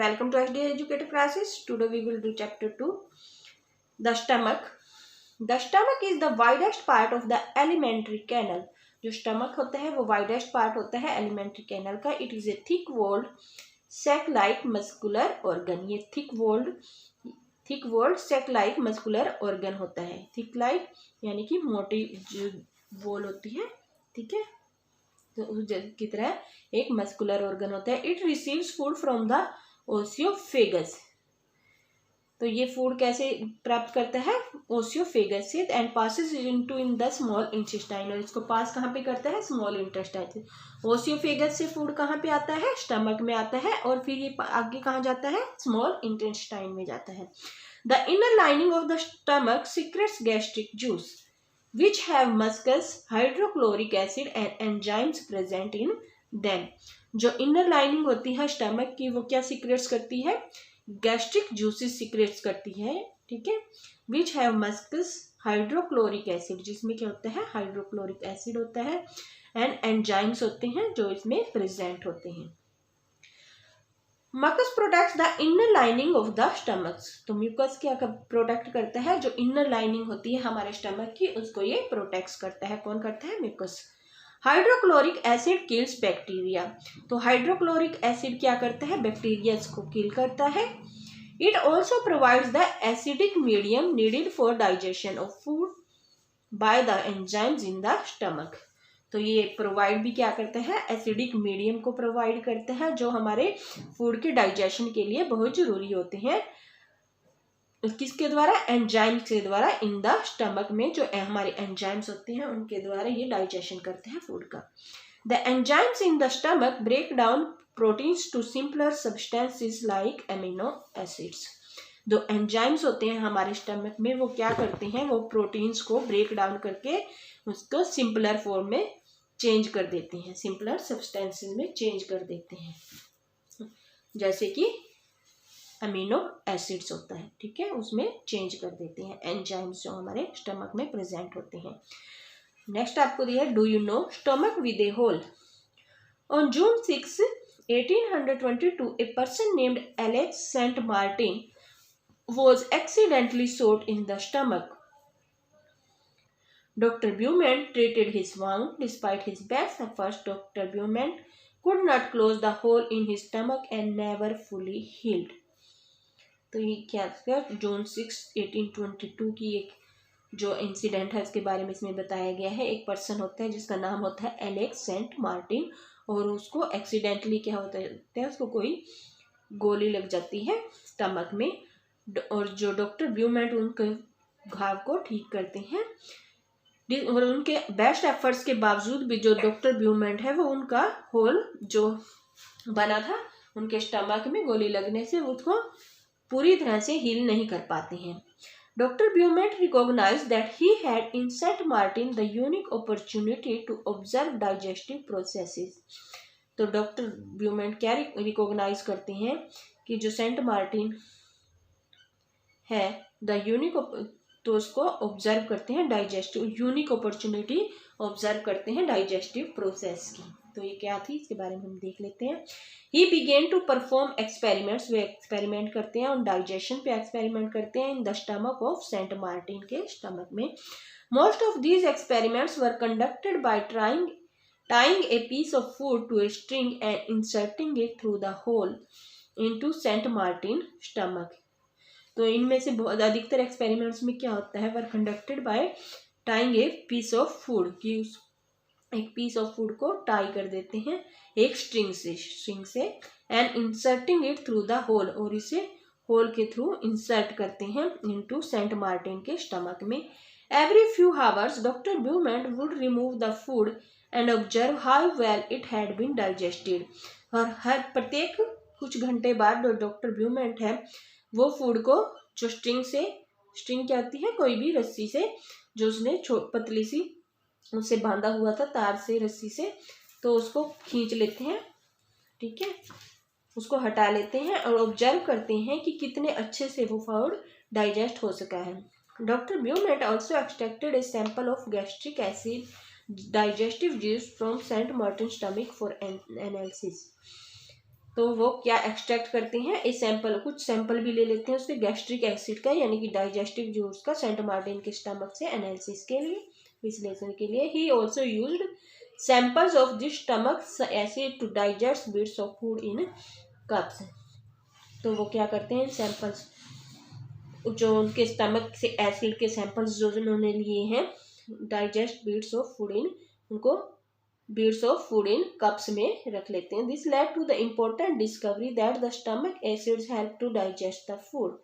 Welcome to HD Educator classes. Today we will do chapter 2, the stomach. The stomach is the widest part of the alimentary canal. जो stomach होता है वो widest part होता है alimentary canal का. It is a thick-walled sac-like muscular organ. ये thick-walled sac-like muscular organ होता है. thick-like यानी कि मोटी जो wall होती है, ठीक है, तो उस की तरह एक मस्कुलर ऑर्गन होता है. It receives food from the ओसियोफेगस. तो ये फूड कैसे प्राप्त करता है? ओसियोफेगस से. And passes into in the small intestine. और इसको पास कहाँ पे करता है? स्मॉल इंटेस्टाइन से. ओसियोफेगस से फूड कहाँ पे आता है? स्टमक में आता है. और फिर ये आगे कहाँ जाता है? स्मॉल इंटेस्टाइन में जाता है. The inner lining of the stomach secrets gastric juice which have mucus, hydrochloric acid and enzymes present in them. जो इनर लाइनिंग होती है स्टमक की वो क्या सीक्रेट्स करती है? गैस्ट्रिक जूसेस सीक्रेट्स करती है, ठीक है. which have mucus, hydrochloric acid, जिसमें क्या होता है? हाइड्रोक्लोरिक एसिड होता है. एंड एंजाइम्स होते हैं जो इसमें प्रेजेंट होते हैं. Mucus protects the inner lining of the stomachs. तो म्यूकस क्या प्रोटेक्ट करता है? जो इनर लाइनिंग होती है हमारे स्टमक की उसको ये प्रोटेक्ट करता है. कौन करता है? Mucus. Hydrochloric acid kills bacteria. तो हाइड्रोक्लोरिक एसिड क्या करता है? बैक्टीरिया को किल करता है. It also provides the acidic medium needed for digestion of food by the enzymes in the stomach. तो ये प्रोवाइड भी क्या करता है? एसिडिक मीडियम को प्रोवाइड करता है जो हमारे फूड के डाइजेशन के लिए बहुत जरूरी होते हैं. किसके द्वारा? एंजाइम्स के द्वारा. इन द स्टमक में जो हमारे एंजाइम्स होते हैं उनके द्वारा ये डाइजेशन करते हैं फूड का. The enzymes in the stomach break down proteins to simpler substances like amino acids. जो एंजाइम्स होते हैं हमारे स्टमक में वो क्या करते हैं? वो प्रोटीन्स को ब्रेक डाउन करके उसको सिंपलर फॉर्म में चेंज कर देते हैं, सिंपलर सब्सटेंसेस में चेंज कर देते हैं, जैसे कि अमीनो एसिड्स होता है, ठीक है, उसमें चेंज कर देते हैं एंजाइम्स जो हमारे स्टमक में प्रेजेंट होते हैं. नेक्स्ट आपको दिया, do you know stomach with a hole. On June 6, 1822 a person named Alex Saint Martin was accidentally shot in the stomach. Dr. Beaumont treated his wound. Despite his best efforts, Dr. Beaumont could not close the hole in his stomach and never fully healed. तो ये क्या था? जून 6, 1822 की एक जो incident है उसके बारे में इसमें बताया गया है. एक पर्सन होता है जिसका नाम होता है एलेक्स सेंट मार्टिन और उसको एक्सीडेंटली क्या होता है? उसको कोई गोली लग जाती है स्टमक में और जो डॉक्टर ब्यूमेंट उनके घाव को ठीक करते हैं. और उनके बेस्ट एफर्ट्स के बावजूद भी जो डॉक्टर ब्यूमेंट है वो उनका होल जो बना था उनके स्टमक में गोली लगने से उसको पूरी तरह से हील नहीं कर पाते हैं. Doctor Beaumont recognized that he had in Saint Martin the unique opportunity to observe digestive processes. तो डॉक्टर ब्यूमेंट क्या रिकॉग्नाइज करते हैं कि जो सेंट मार्टिन है द यूनिक, तो उसको ऑब्जर्व करते हैं डाइजेस्टिव, यूनिक अपॉर्चुनिटी ऑब्जर्व करते हैं डाइजेस्टिव प्रोसेस की. तो ये क्या थी इसके बारे में हम देख लेते हैं. He began to perform experiments. वे एक्सपेरिमेंट करते हैं और डाइजेशन पे एक्सपेरिमेंट करते हैं in the stomach of Saint Martin के स्टमक में. Most of these experiments were conducted by tying a piece of food to a string and inserting it through the hole into Saint Martin stomach. तो इनमें से बहुत अधिकतर experiments में क्या होता है? Were conducted by tying a piece of food, कि उस एक पीस ऑफ फूड को टाई कर देते हैं एक स्ट्रिंग से and inserting it through the hole, और इसे होल के थ्रू इंसर्ट करते हैं इनटू सेंट मार्टिन के स्टमक में. Every few hours doctor Beaumont would remove the food and observe how well it had been digested. और हर प्रत्येक कुछ घंटे बाद डॉक्टर ब्यूमेंट है वो फूड को जो स्ट्रिंग क्या होती है? कोई भी रस्सी से जो उसने पतली सी उससे बांधा हुआ था तार से, रस्सी से, तो उसको खींच लेते हैं, ठीक है, उसको हटा लेते हैं और ऑब्जर्व करते हैं कि कितने अच्छे से वो फूड डाइजेस्ट हो सका है. Doctor Beaumont also extracted a sample of gastric acid digestive juice from Saint Martin stomach for analysis. तो वो क्या एक्सट्रैक्ट करते हैं, ए सैंपल, कुछ सैंपल भी ले लेते हैं उसके गैस्ट्रिक एसिड का यानी कि डाइजेस्टिव जूस का सेंट मार्टिन के स्टमक से एनालिसिस के लिए, विश्लेषण के लिए। He also used samples of this stomach acid to digest bits of food in cups. तो वो क्या करते हैं, सैंपल्स जो उनके स्टमक से एसिड के सैंपल्स जो उन्होंने लिए हैं, digest bits of food in, उनको bits of food in cups में रख लेते हैं। This led to the important discovery that the stomach acids help to digest the food.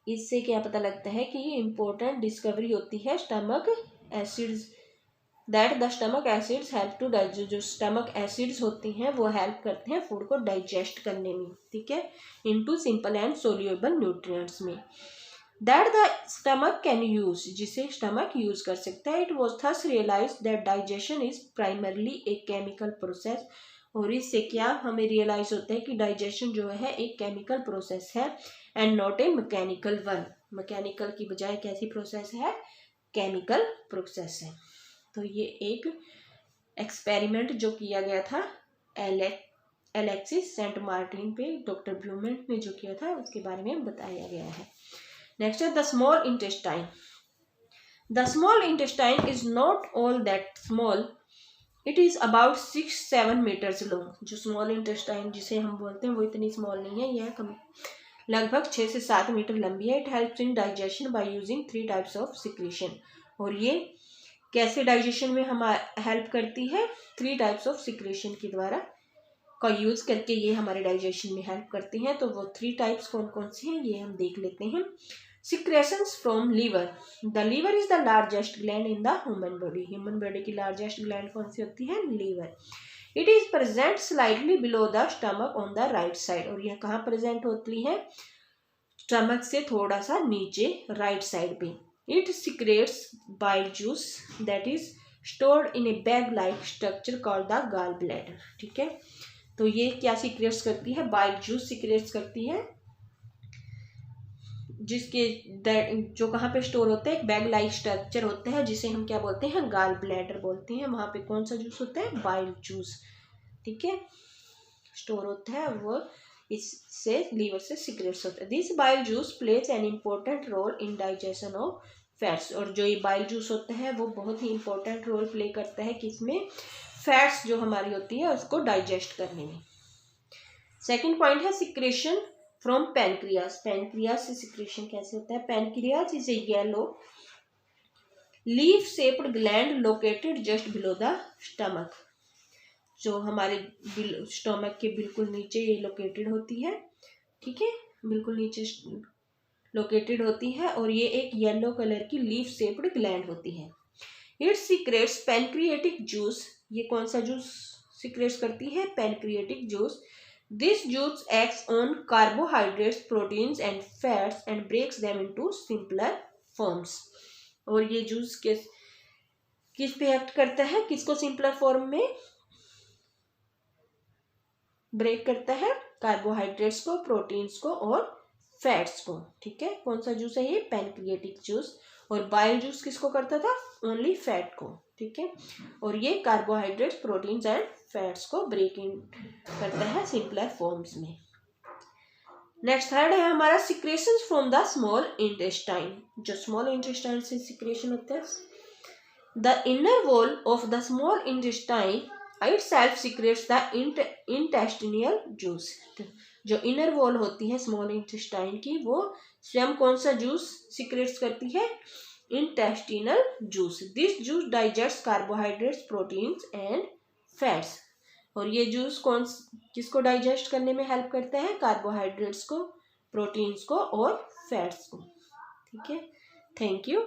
इससे क्या पता लगता है कि ये इम्पोर्टेंट डिस्कवरी होती है, stomach acids, that the stomach acids help to digest, जो स्टमक एसिड्स होती हैं वो हेल्प करते हैं फूड को डाइजेस्ट करने में, ठीक है, into simple and soluble nutrients में, that the stomach can use, जिसे स्टमक यूज कर सकता है। It was thus realize that digestion is primarily a chemical process, और इससे क्या हमें रियलाइज होता है कि डाइजेशन जो है एक केमिकल प्रोसेस है and not a mechanical one, mechanical की बजाय कैसी प्रोसेस है, केमिकल प्रोसेस है। तो ये एक एक्सपेरिमेंट जो किया गया था एलेक्सिस सेंट मार्टिन पे, डॉक्टर ब्लूमेंट ने जो किया था उसके बारे में बताया गया है। नेक्स्ट है the small intestine. The small intestine is not all that small, it is about 6-7 metres long. जो स्मॉल इंटेस्टाइन जिसे हम बोलते हैं वो इतनी स्मॉल नहीं है, यह कम लगभग 6 से 7 मीटर लंबी है। It helps in digestion by using 3 types of secretion, और ये कैसे डाइजेशन में हम हेल्प करती है, 3 टाइप्स ऑफ सिक्रीशन के द्वारा का यूज करके ये हमारे डाइजेशन में हेल्प करती हैं। तो वो 3 टाइप्स कौन कौन से हैं ये हम देख लेते हैं। Secretions from liver. The liver is the largest gland in the human body. Human body की लार्जेस्ट ग्लैंड कौन सी होती है, liver. It is present slightly below the stomach on the right side, और यह कहाँ प्रेजेंट होती है, स्टमक से थोड़ा सा नीचे राइट साइड पे। It secretes bile juice that is stored in a bag like structure called the gall bladder, ठीक है। तो ये क्या सिक्रेट्स करती है, बाइल जूस सिक्रेट्स करती है, जिसके जो कहाँ पे स्टोर होता है, एक बैग लाइक स्ट्रक्चर होता है जिसे हम क्या बोलते हैं, गॉल ब्लैडर बोलते हैं। वहां पे कौन सा जूस होता है, बाइल जूस, ठीक है, स्टोर होता है, वो इससे लीवर से सिक्रेट्स होता है। This bile juice plays an important role in digestion of fats, और जो ये बाइल जूस होता है वो बहुत ही इंपॉर्टेंट रोल प्ले करता है किसमें, फैट्स जो हमारी होती है उसको डाइजेस्ट करने में। सेकंड पॉइंट है सिक्रेशन फ्रॉम पैनक्रियास। पैनक्रियास से सिक्रेशन कैसे होता है, pancreas is a yellow leaf shaped gland located just below the stomach, जो हमारे स्टमक के बिल्कुल नीचे ये लोकेटेड होती है, ठीक है, बिल्कुल नीचे लोकेटेड होती है, और ये एक येलो कलर की लीफ शेप्ड ग्लैंड होती है। इट सीक्रेट्स पैनक्रिएटिक जूस, ये कौन सा जूस सीक्रेट्स करती है, pancreatic juice. This juice acts on carbohydrates, proteins and fats and breaks them into simpler forms, और ये जूस किस पे एक्ट करता है, किसको सिंपलर फॉर्म में ब्रेक करता है, कार्बोहाइड्रेट्स को, प्रोटीन्स को और फैट्स को, ठीक है। कौन सा जूस है ये, पैनक्रिएटिक जूस। और बाइल जूस किसको करता था, ओनली फैट को, ठीक है, और ये कार्बोहाइड्रेट्स, प्रोटीन्स एंड फैट्स को ब्रेक इन करता है सिंपलर फॉर्म्स में। नेक्स्ट थर्ड है हमारा secretions from the small intestine. जो स्मॉल इंटेस्टाइन से सिक्रेशन होता है, the inner wall of the small intestine itself secretes the intestinal juice। जो इनर वॉल होती है स्मॉल इंटेस्टाइन की, वो स्वयं कौन सा जूस सिक्रेट्स करती है, intestinal juice. This juice digest carbohydrates, proteins and fats, और ये जूस किसको डाइजेस्ट करने में हेल्प करता है, कार्बोहाइड्रेट्स को, प्रोटीन्स को और फैट्स को, ठीक है। Thank you.